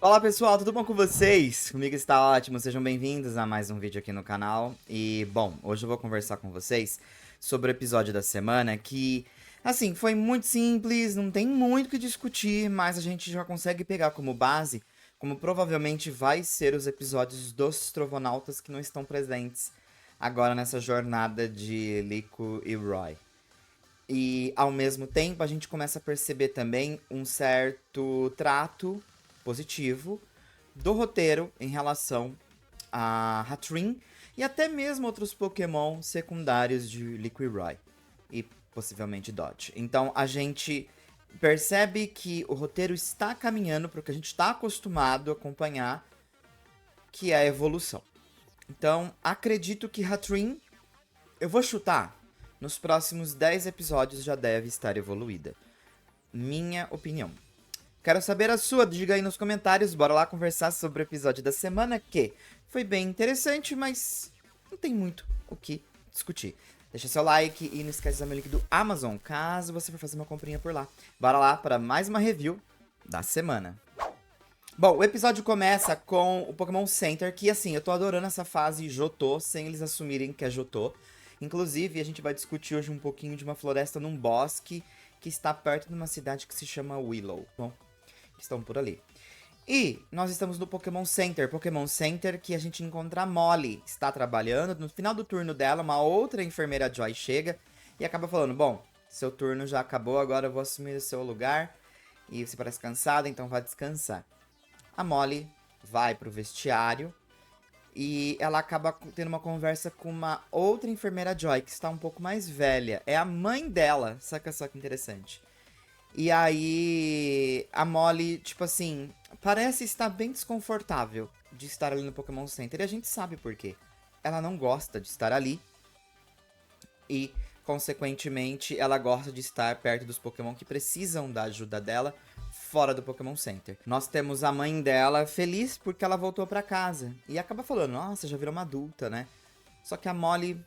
Olá pessoal, tudo bom com vocês? Comigo está ótimo, sejam bem-vindos a mais um vídeo aqui no canal. E, bom, hoje eu vou conversar com vocês sobre o episódio da semana que, assim, foi muito simples, não tem muito o que discutir, mas a gente já consegue pegar como base como provavelmente vai ser os episódios dos Trovonautas que não estão presentes agora nessa jornada de Liko e Roy. E ao mesmo tempo a gente começa a perceber também um certo trato positivo do roteiro em relação a Hatrin e até mesmo outros Pokémon secundários de Liquiroy e possivelmente Dodge. Então a gente percebe que o roteiro está caminhando para o que a gente está acostumado a acompanhar, que é a evolução. Então acredito que Hatrin, eu vou chutar, nos próximos 10 episódios já deve estar evoluída. Minha opinião. Quero saber a sua, diga aí nos comentários, bora lá conversar sobre o episódio da semana, que foi bem interessante, mas não tem muito o que discutir. Deixa seu like e não esquece de usar meu link do Amazon, caso você for fazer uma comprinha por lá. Bora lá para mais uma review da semana. Bom, o episódio começa com o Pokémon Center, que assim, eu tô adorando essa fase Jotô, sem eles assumirem que é Jotô. Inclusive, a gente vai discutir hoje um pouquinho de uma floresta num bosque que está perto de uma cidade que se chama Willow. Bom, que estão por ali. E nós estamos no Pokémon Center que a gente encontra a Molly, está trabalhando. No final do turno dela, uma outra enfermeira Joy chega e acaba falando: bom, seu turno já acabou, agora eu vou assumir o seu lugar. E você parece cansada, então vai descansar. A Molly vai pro vestiário e ela acaba tendo uma conversa com uma outra enfermeira Joy, que está um pouco mais velha. É a mãe dela, saca só que interessante. E aí, a Molly, tipo assim, parece estar bem desconfortável de estar ali no Pokémon Center. E a gente sabe por quê. Ela não gosta de estar ali e, consequentemente, ela gosta de estar perto dos Pokémon que precisam da ajuda dela fora do Pokémon Center. Nós temos a mãe dela feliz porque ela voltou pra casa e acaba falando: nossa, já virou uma adulta, né? Só que a Molly,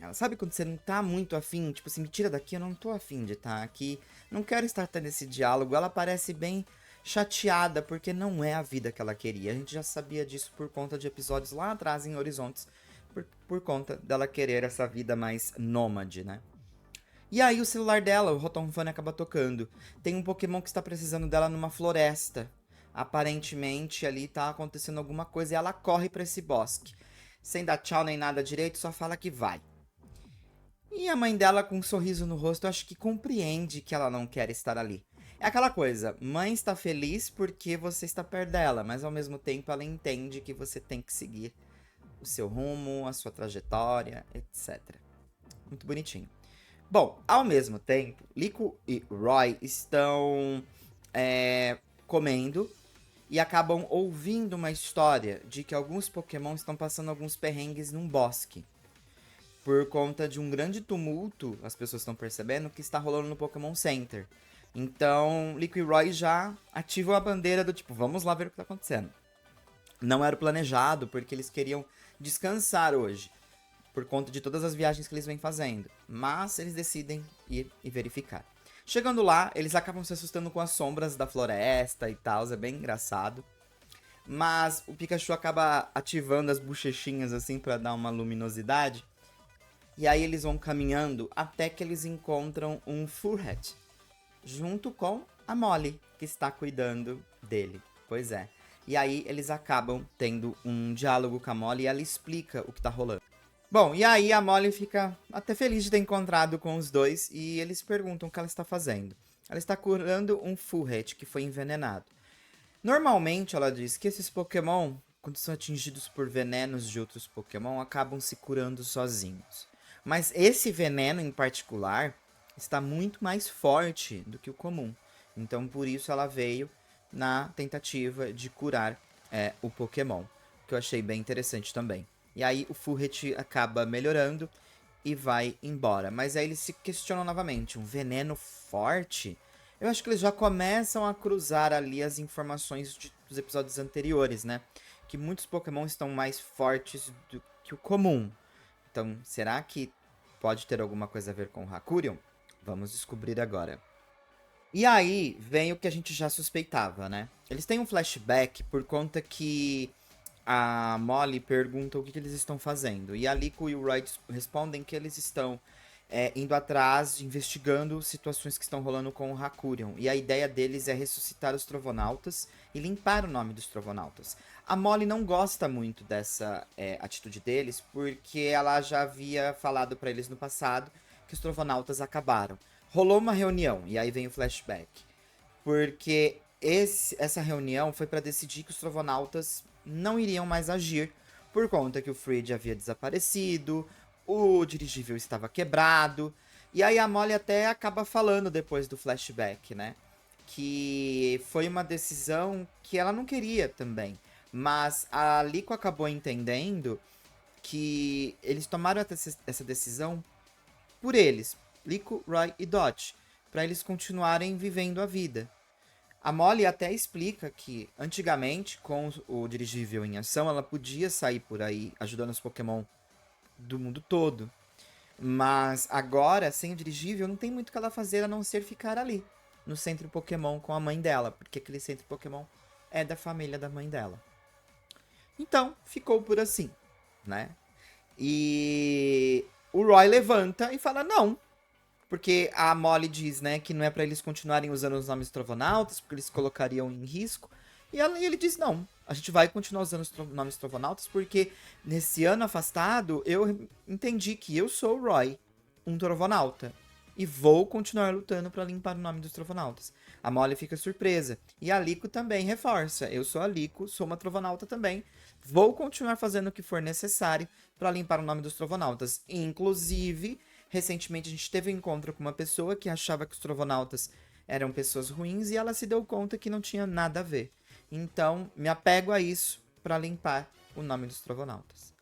ela sabe quando você não tá muito afim, tipo assim, me tira daqui, eu não tô afim de estar aqui, não quero estar tendo esse diálogo. Ela parece bem chateada porque não é a vida que ela queria. A gente já sabia disso por conta de episódios lá atrás em Horizontes, por conta dela querer essa vida mais nômade, né? E aí o celular dela, o Rotom-Fone, acaba tocando. Tem um Pokémon que está precisando dela numa floresta. Aparentemente ali tá acontecendo alguma coisa e ela corre para esse bosque. Sem dar tchau nem nada direito, só fala que vai. E a mãe dela, com um sorriso no rosto, acho que compreende que ela não quer estar ali. É aquela coisa, mãe está feliz porque você está perto dela, mas ao mesmo tempo ela entende que você tem que seguir o seu rumo, a sua trajetória, etc. Muito bonitinho. Bom, ao mesmo tempo, Liko e Roy estão comendo e acabam ouvindo uma história de que alguns Pokémon estão passando alguns perrengues num bosque. Por conta de um grande tumulto, as pessoas estão percebendo que está rolando no Pokémon Center. Então, Liko e Roy já ativam a bandeira do tipo, vamos lá ver o que está acontecendo. Não era o planejado, porque eles queriam descansar hoje por conta de todas as viagens que eles vêm fazendo. Mas eles decidem ir e verificar. Chegando lá, eles acabam se assustando com as sombras da floresta e tal, é bem engraçado. Mas o Pikachu acaba ativando as bochechinhas assim para dar uma luminosidade. E aí eles vão caminhando até que eles encontram um Furret, junto com a Molly, que está cuidando dele. Pois é. E aí eles acabam tendo um diálogo com a Molly e ela explica o que tá rolando. Bom, e aí a Molly fica até feliz de ter encontrado com os dois e eles perguntam o que ela está fazendo. Ela está curando um Furret que foi envenenado. Normalmente ela diz que esses Pokémon, quando são atingidos por venenos de outros Pokémon, acabam se curando sozinhos. Mas esse veneno em particular está muito mais forte do que o comum. Então por isso ela veio na tentativa de curar o Pokémon, que eu achei bem interessante também. E aí o Furret acaba melhorando e vai embora. Mas aí eles se questionam novamente, um veneno forte? Eu acho que eles já começam a cruzar ali as informações dos episódios anteriores, né? Que muitos Pokémon estão mais fortes do que o comum. Então, será que pode ter alguma coisa a ver com o Hakurion? Vamos descobrir agora. E aí vem o que a gente já suspeitava, né? Eles têm um flashback por conta que a Molly pergunta o que eles estão fazendo. E a Liko e o Roy respondem que eles estão indo atrás, investigando situações que estão rolando com o Hakurion. E a ideia deles é ressuscitar os Trovonautas e limpar o nome dos Trovonautas. A Molly não gosta muito dessa atitude deles, porque ela já havia falado pra eles no passado que os Trovonautas acabaram. Rolou uma reunião, e aí vem o flashback. Porque essa reunião foi pra decidir que os Trovonautas não iriam mais agir, por conta que o Fred havia desaparecido, o dirigível estava quebrado. E aí a Molly até acaba falando depois do flashback, né? Que foi uma decisão que ela não queria também. Mas a Liko acabou entendendo que eles tomaram essa decisão por eles, Liko, Roy e Dot, para eles continuarem vivendo a vida. A Molly até explica que, antigamente, com o dirigível em ação, ela podia sair por aí ajudando os Pokémon do mundo todo. Mas agora, sem o dirigível, não tem muito o que ela fazer a não ser ficar ali, no centro Pokémon com a mãe dela, porque aquele centro Pokémon é da família da mãe dela. Então, ficou por assim, né? E o Roy levanta e fala: não, porque a Molly diz, né, que não é pra eles continuarem usando os nomes Trovonautas, porque eles colocariam em risco. E ele diz, não, a gente vai continuar usando os nomes Trovonautas, porque nesse ano afastado, eu entendi que eu sou o Roy, um Trovonauta. E vou continuar lutando pra limpar o nome dos Trovonautas. A Molly fica surpresa. E a Liko também reforça. Eu sou a Liko, sou uma Trovonauta também. Vou continuar fazendo o que for necessário pra limpar o nome dos Trovonautas. Inclusive, recentemente a gente teve um encontro com uma pessoa que achava que os Trovonautas eram pessoas ruins e ela se deu conta que não tinha nada a ver. Então, me apego a isso para limpar o nome dos Trovonautas.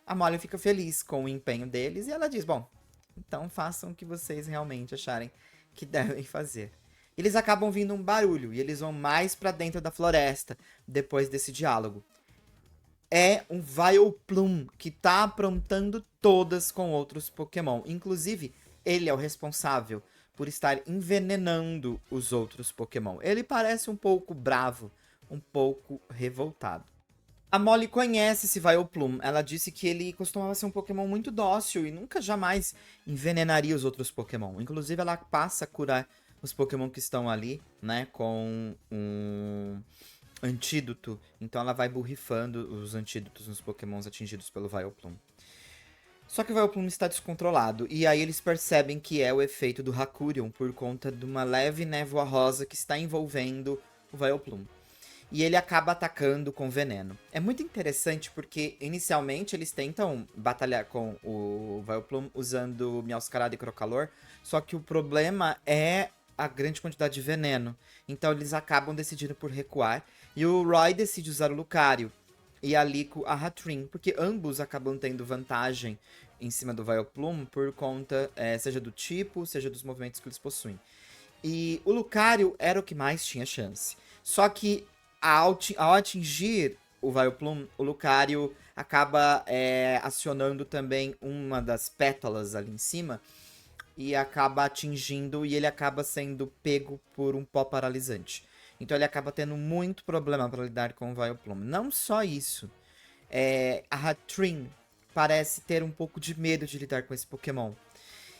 A Molly fica feliz com o empenho deles e ela diz: bom, então façam o que vocês realmente acharem que devem fazer. Eles acabam vindo um barulho e eles vão mais para dentro da floresta depois desse diálogo. É um Vileplume que tá aprontando todas com outros Pokémon. Inclusive, ele é o responsável por estar envenenando os outros Pokémon. Ele parece um pouco bravo, um pouco revoltado. A Molly conhece esse Vileplume. Ela disse que ele costumava ser um Pokémon muito dócil e nunca jamais envenenaria os outros Pokémon. Inclusive, ela passa a curar os Pokémon que estão ali, né, com um antídoto. Então ela vai borrifando os antídotos nos Pokémons atingidos pelo Vileplume. Só que o Vileplume está descontrolado, e aí eles percebem que é o efeito do Hakurion por conta de uma leve névoa rosa que está envolvendo o Vileplume. E ele acaba atacando com veneno. É muito interessante porque, inicialmente, eles tentam batalhar com o Vileplume usando Meowscarada e Crocalor, só que o problema é a grande quantidade de veneno. Então eles acabam decidindo por recuar, e o Roy decide usar o Lucario, e a Liko a Hatrim, porque ambos acabam tendo vantagem em cima do Vileplume por conta, seja do tipo, seja dos movimentos que eles possuem. E o Lucario era o que mais tinha chance. Só que ao atingir o Vileplume, o Lucario acaba acionando também uma das pétalas ali em cima e acaba atingindo e ele acaba sendo pego por um pó paralisante. Então ele acaba tendo muito problema para lidar com o Vileplume. Não só isso, a Hatrim parece ter um pouco de medo de lidar com esse Pokémon.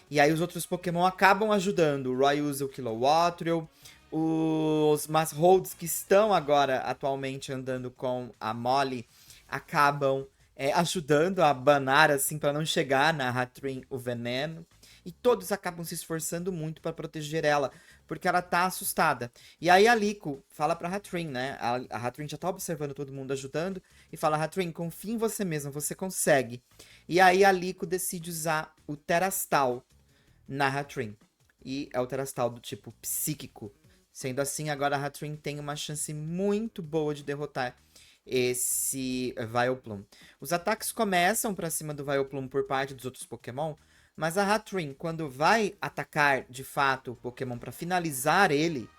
E aí os outros Pokémon acabam ajudando. O Roy usa o Kilowattrel. Os Massholds que estão agora atualmente andando com a Molly acabam ajudando a banar assim para não chegar na Hatrim o veneno. E todos acabam se esforçando muito para proteger ela, porque ela tá assustada. E aí a Liko fala pra Hatrim, né? A Hatrim já tá observando todo mundo ajudando e fala: Hatrim, confia em você mesma, você consegue. E aí a Liko decide usar o Terastal na Hatrim. E é o Terastal do tipo psíquico. Sendo assim, agora a Hatrim tem uma chance muito boa de derrotar esse Vileplume. Os ataques começam pra cima do Vileplume por parte dos outros Pokémon, mas a Hatrim, quando vai atacar de fato o Pokémon pra finalizar ele,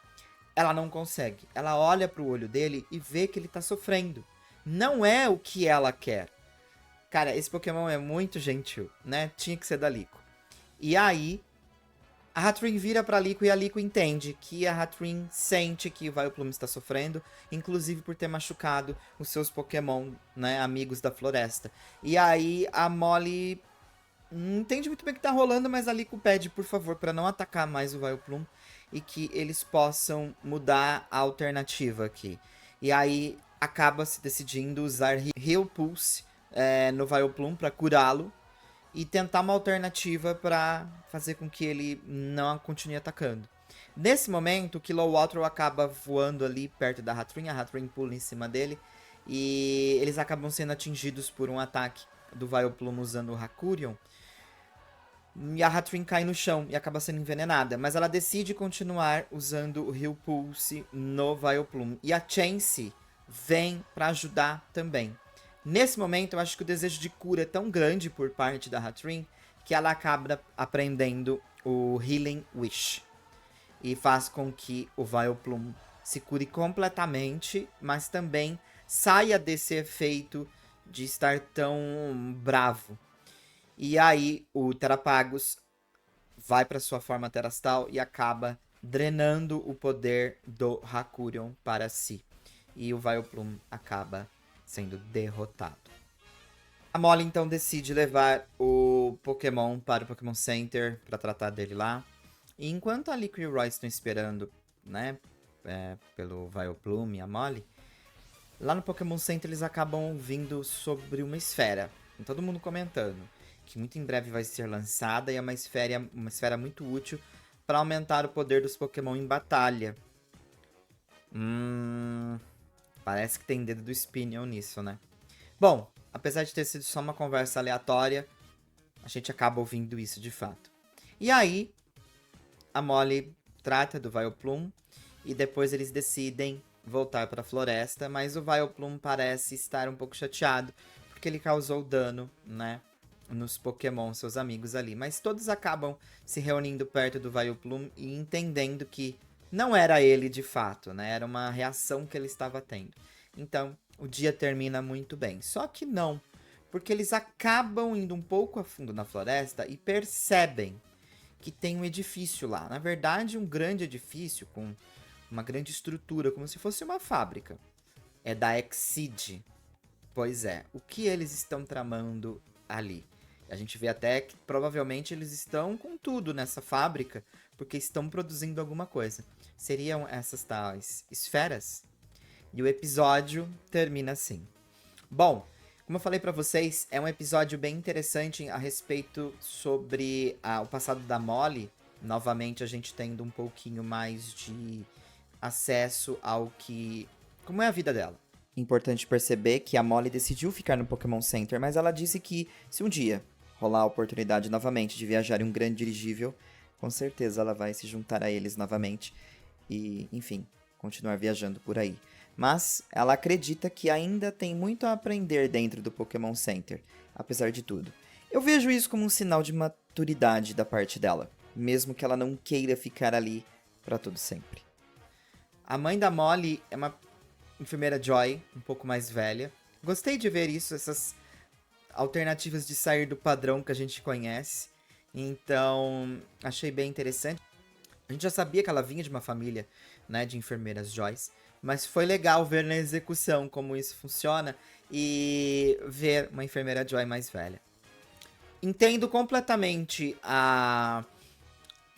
ela não consegue. Ela olha pro olho dele e vê que ele tá sofrendo. Não é o que ela quer. Cara, esse Pokémon é muito gentil, né? Tinha que ser da Liko. E aí, A Hatrin vira pra Liko e a Liko entende que a Hatrin sente que o Vileplume está sofrendo, inclusive por ter machucado os seus Pokémon, né, amigos da floresta. E aí a Molly não entende muito bem o que tá rolando, mas a Liko pede, por favor, pra não atacar mais o Vileplume e que eles possam mudar a alternativa aqui. E aí acaba se decidindo usar Heal Pulse no Vileplume pra curá-lo e tentar uma alternativa para fazer com que ele não continue atacando. Nesse momento, o Kilowattrel acaba voando ali perto da Hatrin, a Hatrin pula em cima dele, e eles acabam sendo atingidos por um ataque do Vileplume usando o Hakurion, e a Hatrin cai no chão e acaba sendo envenenada, mas ela decide continuar usando o Heal Pulse no Vileplume, e a Chansey vem para ajudar também. Nesse momento, eu acho que o desejo de cura é tão grande por parte da Hatrin que ela acaba aprendendo o Healing Wish. E faz com que o Vileplume se cure completamente, mas também saia desse efeito de estar tão bravo. E aí o Terapagos vai para sua forma terastal e acaba drenando o poder do Hakurion para si. E o Vileplume acaba sendo derrotado. A Molly então decide levar o Pokémon para o Pokémon Center para tratar dele lá. E enquanto a Liko e o Roy estão esperando, né, pelo Vileplume e a Molly, lá no Pokémon Center eles acabam ouvindo sobre uma esfera. E todo mundo comentando que muito em breve vai ser lançada e é uma esfera muito útil para aumentar o poder dos Pokémon em batalha. Parece que tem dedo do Spinel nisso, né? Bom, apesar de ter sido só uma conversa aleatória, a gente acaba ouvindo isso de fato. E aí, a Molly trata do Vileplume e depois eles decidem voltar para a floresta, mas o Vileplume parece estar um pouco chateado porque ele causou dano, né, nos Pokémon, seus amigos ali. Mas todos acabam se reunindo perto do Vileplume e entendendo que não era ele de fato, né? Era uma reação que ele estava tendo. Então, o dia termina muito bem. Só que não, porque eles acabam indo um pouco a fundo na floresta e percebem que tem um edifício lá. Na verdade, um grande edifício com uma grande estrutura, como se fosse uma fábrica. É da Exceed. Pois é, o que eles estão tramando ali? A gente vê até que provavelmente eles estão com tudo nessa fábrica, porque estão produzindo alguma coisa. Seriam essas tais esferas? E o episódio termina assim. Bom, como eu falei pra vocês, é um episódio bem interessante a respeito sobre o passado da Molly. Novamente a gente tendo um pouquinho mais de acesso ao que... como é a vida dela. Importante perceber que a Molly decidiu ficar no Pokémon Center, mas ela disse que se um dia rolar a oportunidade novamente de viajar em um grande dirigível, com certeza ela vai se juntar a eles novamente e, enfim, continuar viajando por aí. Mas ela acredita que ainda tem muito a aprender dentro do Pokémon Center, apesar de tudo. Eu vejo isso como um sinal de maturidade da parte dela, mesmo que ela não queira ficar ali para todo sempre. A mãe da Molly é uma enfermeira Joy, um pouco mais velha. Gostei de ver isso, essas alternativas de sair do padrão que a gente conhece. Então, achei bem interessante. A gente já sabia que ela vinha de uma família, né, de enfermeiras Joyce, mas foi legal ver na execução como isso funciona e ver uma enfermeira Joy mais velha. Entendo completamente a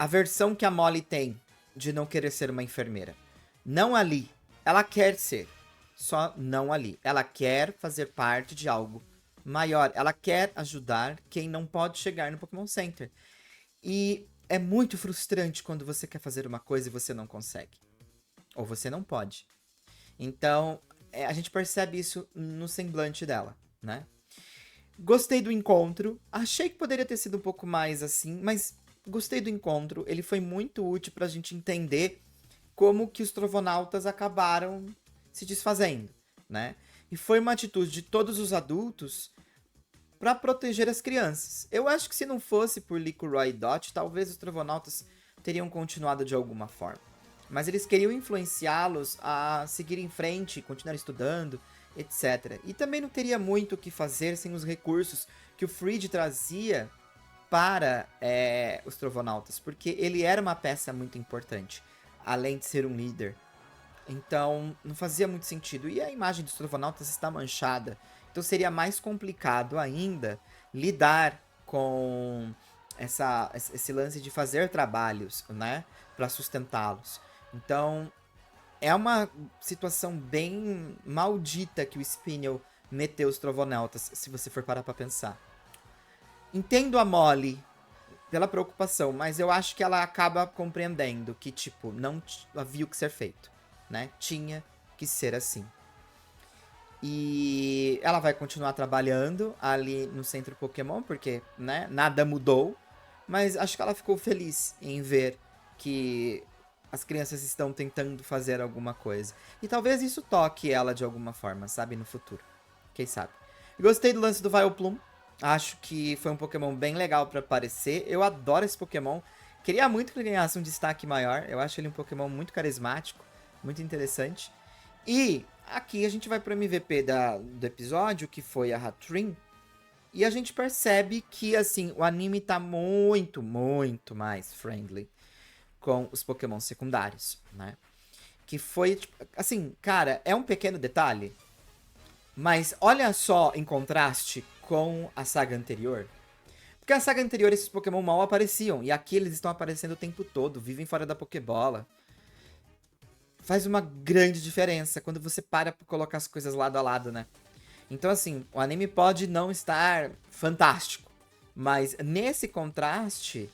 versão que a Molly tem de não querer ser uma enfermeira. Não ali. Ela quer ser, só não ali. Ela quer fazer parte de algo maior. Ela quer ajudar quem não pode chegar no Pokémon Center. E é muito frustrante quando você quer fazer uma coisa e você não consegue. Ou você não pode. Então, a gente percebe isso no semblante dela, né? Gostei do encontro. Achei que poderia ter sido um pouco mais assim, mas gostei do encontro. Ele foi muito útil pra gente entender como que os Trovonautas acabaram se desfazendo, né? E foi uma atitude de todos os adultos para proteger as crianças. Eu acho que se não fosse por Liko, Roy e Dot, talvez os Trovonautas teriam continuado de alguma forma. Mas eles queriam influenciá-los a seguir em frente, continuar estudando, etc. E também não teria muito o que fazer sem os recursos que o Frid trazia para os Trovonautas, porque ele era uma peça muito importante, além de ser um líder. Então, não fazia muito sentido. E a imagem dos Trovonautas está manchada. Então, seria mais complicado ainda lidar com esse lance de fazer trabalhos, né? Para sustentá-los. Então, é uma situação bem maldita que o Spinel meteu os Trovonautas, se você for parar pra pensar. Entendo a Molly pela preocupação, mas eu acho que ela acaba compreendendo que, tipo, não havia o que ser feito, né? Tinha que ser assim. E ela vai continuar trabalhando ali no Centro Pokémon, porque, né, nada mudou. Mas acho que ela ficou feliz em ver que as crianças estão tentando fazer alguma coisa. E talvez isso toque ela de alguma forma, sabe, no futuro. Quem sabe. Gostei do lance do Vileplume. Acho que foi um Pokémon bem legal pra aparecer. Eu adoro esse Pokémon. Queria muito que ele ganhasse um destaque maior. Eu acho ele um Pokémon muito carismático, muito interessante. E aqui a gente vai pro MVP do episódio, que foi a Hatterene. E a gente percebe que, assim, o anime tá muito, muito mais friendly com os Pokémon secundários, né? Que foi, tipo, assim, cara, é um pequeno detalhe, mas olha só em contraste com a saga anterior. Porque a saga anterior esses Pokémon mal apareciam, e aqui eles estão aparecendo o tempo todo, vivem fora da Pokébola. Faz uma grande diferença quando você para pra colocar as coisas lado a lado, né? Então, assim, o anime pode não estar fantástico, mas nesse contraste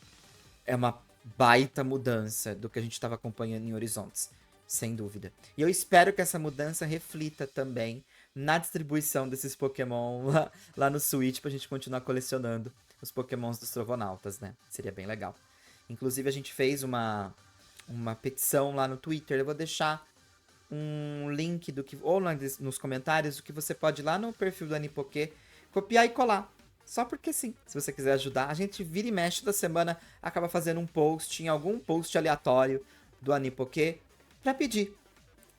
é uma baita mudança do que a gente estava acompanhando em Horizontes, sem dúvida. E eu espero que essa mudança reflita também na distribuição desses Pokémon lá no Switch, pra gente continuar colecionando os Pokémons dos Trovonautas, né? Seria bem legal. Inclusive, a gente fez uma petição lá no Twitter, eu vou deixar um link do que ou nos comentários do que você pode ir lá no perfil do Anipoké copiar e colar. Só porque sim, se você quiser ajudar. A gente vira e mexe da semana, acaba fazendo um post, em algum post aleatório do Anipoké pra pedir.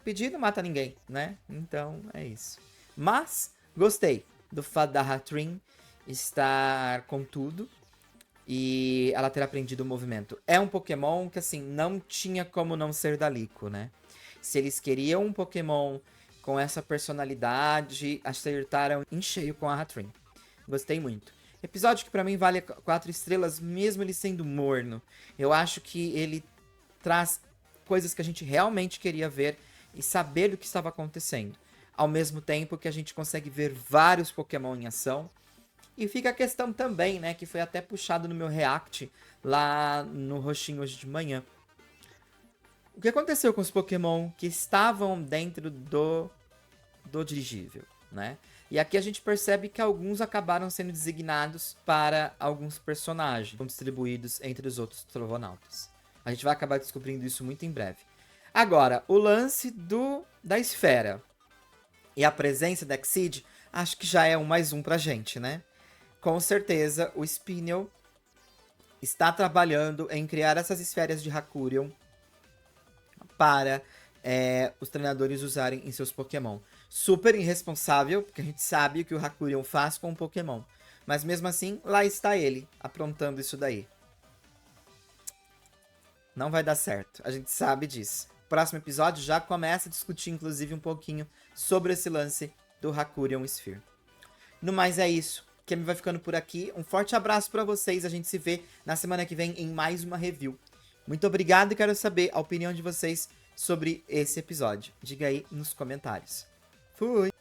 Pedir não mata ninguém, né? Então é isso. Mas gostei do fato da Hatterene estar com tudo e ela ter aprendido o movimento. É um Pokémon que, assim, não tinha como não ser Dalico, né? Se eles queriam um Pokémon com essa personalidade, acertaram em cheio com a Hatterene. Gostei muito. Episódio que pra mim vale 4 estrelas, mesmo ele sendo morno. Eu acho que ele traz coisas que a gente realmente queria ver e saber do que estava acontecendo. Ao mesmo tempo que a gente consegue ver vários Pokémon em ação. E fica a questão também, né, que foi até puxado no meu react lá no roxinho hoje de manhã. O que aconteceu com os Pokémon que estavam dentro do dirigível, né? E aqui a gente percebe que alguns acabaram sendo designados para alguns personagens, distribuídos entre os outros Trovonautas. A gente vai acabar descobrindo isso muito em breve. Agora, o lance da esfera e a presença da Exceed, acho que já é um mais um pra gente, né? Com certeza, o Spinel está trabalhando em criar essas esferas de Hakurion para os treinadores usarem em seus Pokémon. Super irresponsável, porque a gente sabe o que o Hakurion faz com o Pokémon. Mas mesmo assim, lá está ele, aprontando isso daí. Não vai dar certo, a gente sabe disso. Próximo episódio já começa a discutir, inclusive, um pouquinho sobre esse lance do Hakurion Sphere. No mais é isso. Kemi vai ficando por aqui. Um forte abraço pra vocês. A gente se vê na semana que vem em mais uma review. Muito obrigado e quero saber a opinião de vocês sobre esse episódio. Diga aí nos comentários. Fui!